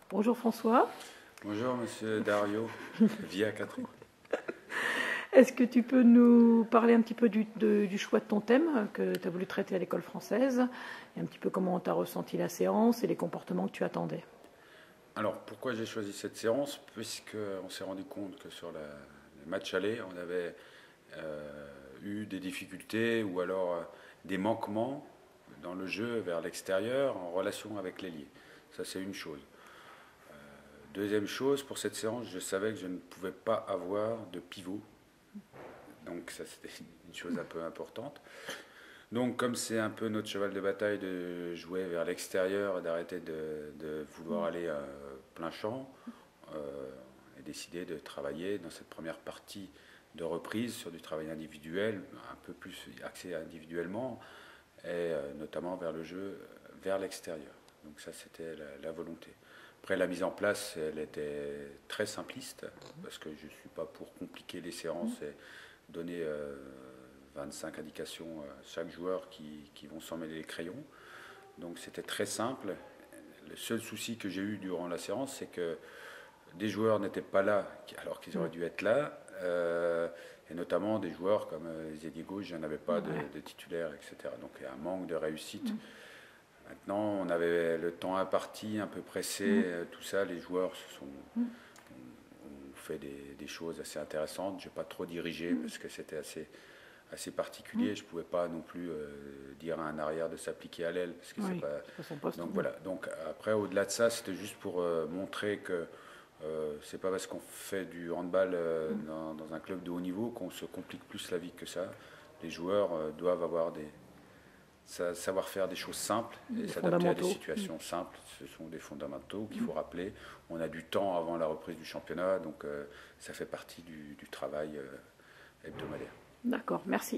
Bonjour François. Bonjour Monsieur Dario, via Catherine. Est-ce que tu peux nous parler un petit peu du choix de ton thème que tu as voulu traiter à l'école française et un petit peu comment tu as ressenti la séance et les comportements que tu attendais? Alors pourquoi j'ai choisi cette séance? Puisqu'on s'est rendu compte que sur le match aller, on avait eu des difficultés ou alors des manquements dans le jeu vers l'extérieur en relation avec l'ailier. Ça c'est une chose. Deuxième chose, pour cette séance, je savais que je ne pouvais pas avoir de pivot. Donc ça c'était une chose un peu importante. Donc comme c'est un peu notre cheval de bataille de jouer vers l'extérieur et d'arrêter de vouloir aller plein champ, on a décidé de travailler dans cette première partie de reprise sur du travail individuel, un peu plus axé individuellement, et notamment vers le jeu vers l'extérieur. Donc ça c'était la volonté. Après la mise en place, elle était très simpliste, parce que je ne suis pas pour compliquer les séances et donner 25 indications à chaque joueur qui vont s'en mêler les crayons. Donc c'était très simple. Le seul souci que j'ai eu durant la séance, c'est que des joueurs n'étaient pas là alors qu'ils auraient dû être là. Et notamment des joueurs comme Zédier gauche, je n'avais pas de titulaire, etc. Donc il y a un manque de réussite. Maintenant, on avait le temps imparti, un peu pressé, tout ça. Les joueurs ont fait des choses assez intéressantes. Je n'ai pas trop dirigé parce que c'était assez particulier. Je ne pouvais pas non plus dire à un arrière de s'appliquer à l'aile. Parce que Oui, c'est pas... Donc voilà. Donc après, au-delà de ça, c'était juste pour montrer que c'est pas parce qu'on fait du handball dans un club de haut niveau qu'on se complique plus la vie que ça. Les joueurs doivent avoir savoir faire des choses simples et s'adapter à des situations simples. Ce sont des fondamentaux qu'il faut rappeler. On a du temps avant la reprise du championnat, donc ça fait partie du travail hebdomadaire. D'accord, merci.